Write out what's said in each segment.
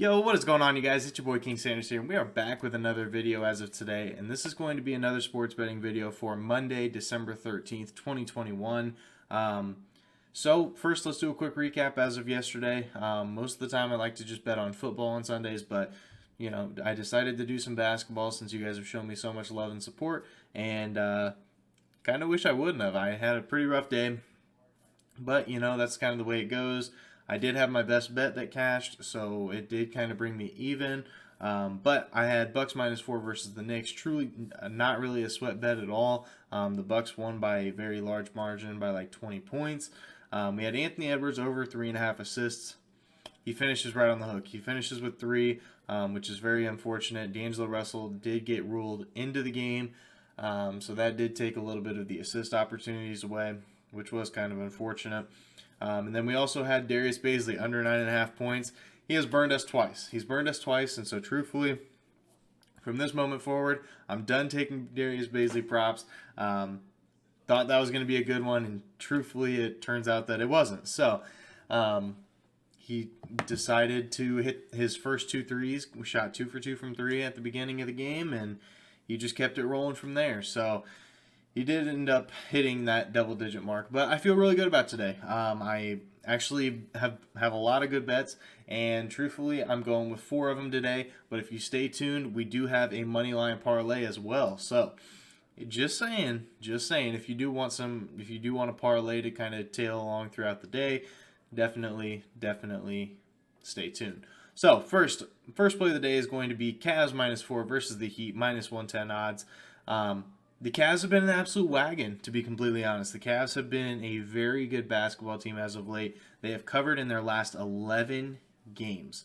Yo, what is going on, you guys? It's your boy King Sanders here, and we are back with another video as of today. And this is going to be another sports betting video for Monday, December 13th, 2021. So, first, let's do a quick recap as of yesterday. Most of the time, I like to just bet on football on Sundays, but I decided to do some basketball since you guys have shown me so much love and support, and kind of wish I wouldn't have. I had a pretty rough day, but that's kind of the way it goes. I did have my best bet that cashed, so it did kind of bring me even. But I had Bucks -4 versus the Knicks. Truly, not really a sweat bet at all. The Bucks won by a very large margin, by like 20 points. We had Anthony Edwards over 3.5 assists. He finishes right on the hook. He finishes with 3, which is very unfortunate. D'Angelo Russell did get ruled into the game, so that did take a little bit of the assist opportunities away, which was kind of unfortunate. And then we also had Darius Bazley under 9.5 points. He has burned us twice. He's burned us twice, and so truthfully, from this moment forward, I'm done taking Darius Bazley props. Thought that was going to be a good one, and truthfully, it turns out that it wasn't. So he decided to hit his first 2 threes. We shot 2 for 2 from 3 at the beginning of the game, and he just kept it rolling from there. So he did end up hitting that double-digit mark, but I feel really good about today. I actually have a lot of good bets, and truthfully, I'm going with 4 of them today. But if you stay tuned, we do have a money line parlay as well. So just saying, if you do want a parlay to kind of tail along throughout the day, definitely stay tuned. So first play of the day is going to be Cavs -4 versus the Heat -110 odds. The Cavs have been an absolute wagon, to be completely honest. The Cavs have been a very good basketball team as of late. They have covered in their last 11 games.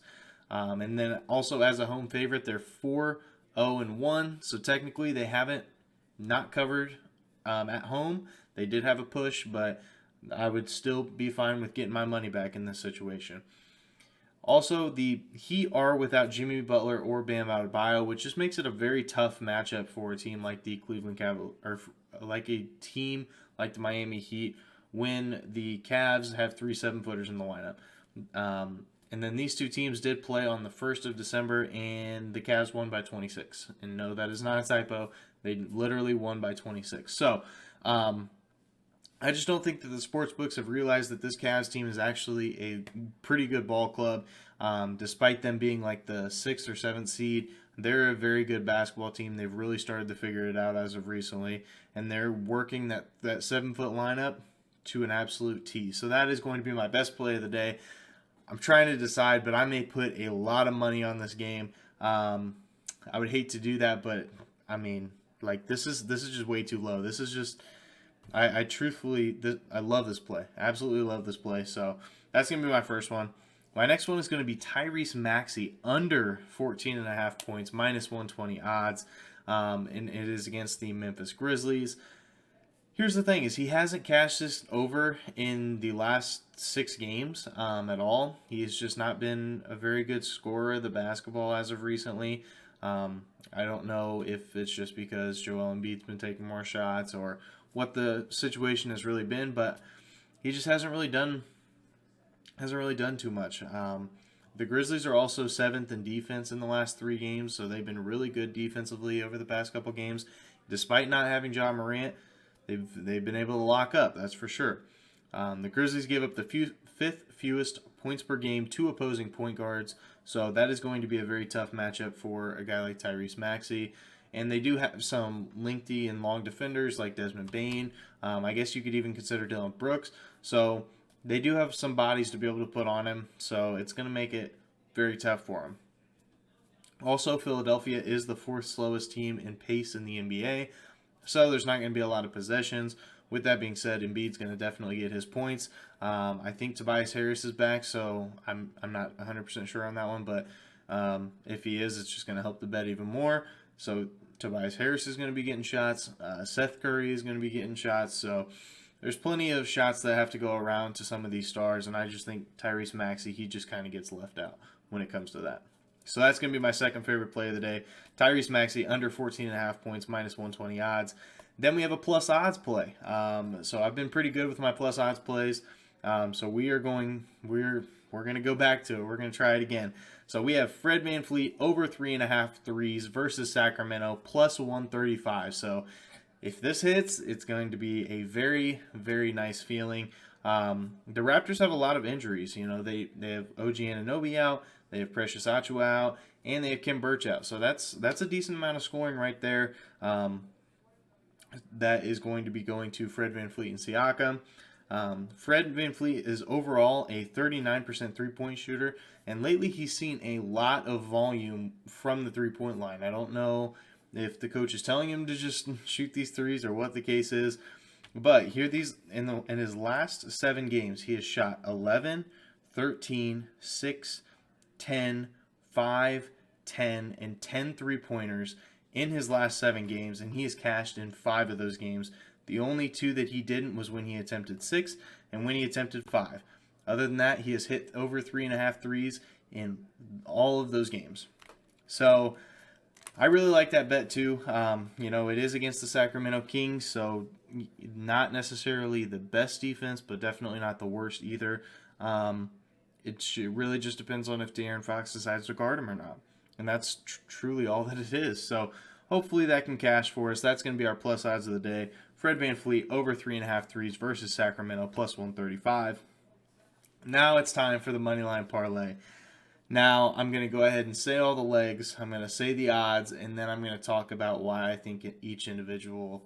And then also as a home favorite, they're 4-0-1. So technically they haven't not covered at home. They did have a push, but I would still be fine with getting my money back in this situation. Also, the Heat are without Jimmy Butler or Bam Adebayo, which just makes it a very tough matchup for a team like the Cleveland Cavaliers, or like a team like the Miami Heat, when the Cavs have 3 7-footers in the lineup. And then these two teams did play on the 1st of December, and the Cavs won by 26. And no, that is not a typo. They literally won by 26. So, I just don't think that the sports books have realized that this Cavs team is actually a pretty good ball club. Despite them being like the 6th or 7th seed, they're a very good basketball team. They've really started to figure it out as of recently, and they're working that 7-foot lineup to an absolute T. So that is going to be my best play of the day. I'm trying to decide, but I may put a lot of money on this game. I would hate to do that, but I mean, like this is just way too low. This is just I truthfully, I love this play. I absolutely love this play. So that's going to be my first one. My next one is going to be Tyrese Maxey under 14.5 points, -120 odds. And it is against the Memphis Grizzlies. Here's the thing is he hasn't cashed this over in the last 6 games at all. He has just not been a very good scorer of the basketball as of recently. I don't know if it's just because Joel Embiid's been taking more shots or what the situation has really been, but he just hasn't really done too much. The Grizzlies are also 7th in defense in the last 3 games, so they've been really good defensively over the past couple games. Despite not having Ja Morant, they've been able to lock up, that's for sure. The Grizzlies gave up the 5th fewest points per game to opposing point guards, so that is going to be a very tough matchup for a guy like Tyrese Maxey. And they do have some lengthy and long defenders like Desmond Bane. I guess you could even consider Dylan Brooks. So they do have some bodies to be able to put on him. So it's going to make it very tough for him. Also, Philadelphia is the 4th slowest team in pace in the NBA. So there's not going to be a lot of possessions. With that being said, Embiid's going to definitely get his points. I think Tobias Harris is back, so I'm not 100% sure on that one. But if he is, it's just going to help the bet even more. So Tobias Harris is going to be getting shots. Seth Curry is going to be getting shots. So there's plenty of shots that have to go around to some of these stars. And I just think Tyrese Maxey, he just kind of gets left out when it comes to that. So that's going to be my second favorite play of the day. Tyrese Maxey under 14.5 points, -120 odds. Then we have a plus odds play. So I've been pretty good with my plus odds plays. So we're we're going to go back to it. We're going to try it again. So we have Fred VanVleet over 3.5 threes versus Sacramento plus 135. So if this hits, it's going to be a very, very nice feeling. The Raptors have a lot of injuries. You know, they have OG Anunoby out, they have Precious Achiuwa out, and they have Kim Birch out. So that's a decent amount of scoring right there. That is going to be going to Fred VanVleet and Siakam. Fred VanVleet is overall a 39% three-point shooter, and lately he's seen a lot of volume from the three-point line. I don't know if the coach is telling him to just shoot these threes or what the case is, but here these in his last 7 games, he has shot 11, 13, 6, 10, 5, 10, and 10 three-pointers in his last 7 games, and he has cashed in 5 of those games. The only 2 that he didn't was when he attempted 6 and when he attempted 5. Other than that, he has hit over 3.5 threes in all of those games. So I really like that bet too. You know, it is against the Sacramento Kings, so not necessarily the best defense, but definitely not the worst either. It really just depends on if De'Aaron Fox decides to guard him or not. And that's truly all that it is. So hopefully that can cash for us. That's going to be our plus odds of the day. Fred VanVleet over 3.5 threes versus Sacramento plus 135. Now it's time for the moneyline parlay. Now I'm going to go ahead and say all the legs. I'm going to say the odds, and then I'm going to talk about why I think each individual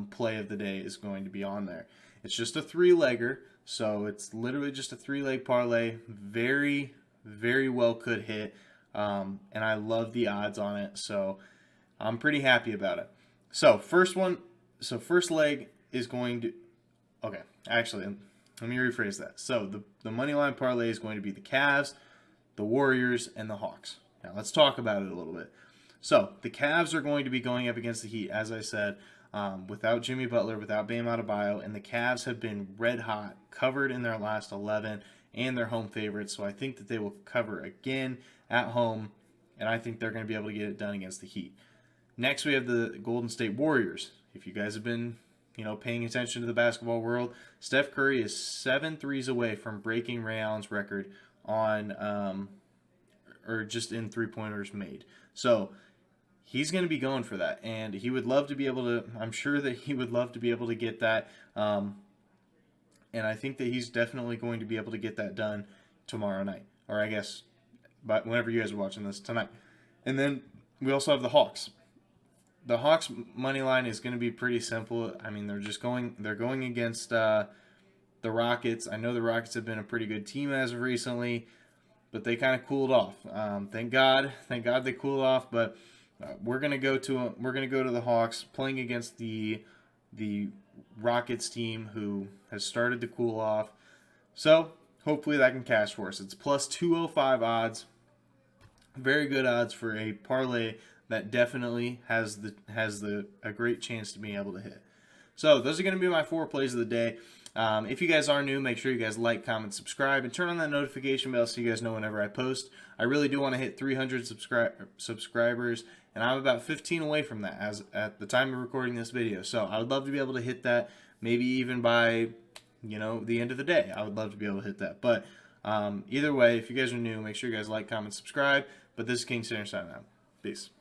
play of the day is going to be on there. It's just a 3-legger, so it's literally just a 3-leg parlay. Very, very well could hit, and I love the odds on it, so I'm pretty happy about it. So first leg is going to, okay, actually, let me rephrase that. So the money line parlay is going to be the Cavs, the Warriors, and the Hawks. Now let's talk about it a little bit. So the Cavs are going to be going up against the Heat, as I said, without Jimmy Butler, without Bam Adebayo, and the Cavs have been red hot, covered in their last 11, and they're home favorites. So I think that they will cover again at home, and I think they're going to be able to get it done against the Heat. Next, we have the Golden State Warriors. If you guys have been, paying attention to the basketball world, Steph Curry is 7 threes away from breaking Ray Allen's record on, or just in three-pointers made. So he's going to be going for that, and he would love to be able to, I'm sure that he would love to be able to get that, and I think that he's definitely going to be able to get that done tomorrow night, or I guess, but whenever you guys are watching this tonight. And then we also have the Hawks. The Hawks money line is going to be pretty simple. I mean, they're going against the Rockets. I know the Rockets have been a pretty good team as of recently, but they kind of cooled off. Thank God they cooled off. But we're gonna go to the Hawks playing against the Rockets team who has started to cool off. So hopefully that can cash for us. It's plus 205 odds. Very good odds for a parlay that definitely has a great chance to be able to hit. So those are going to be my 4 plays of the day. If you guys are new, make sure you guys like, comment, subscribe, and turn on that notification bell so you guys know whenever I post. I really do want to hit 300 subscribers, and I'm about 15 away from that as at the time of recording this video. So I would love to be able to hit that, maybe even by the end of the day. I would love to be able to hit that. But either way, if you guys are new, make sure you guys like, comment, subscribe. But this is King Center signing out. Peace.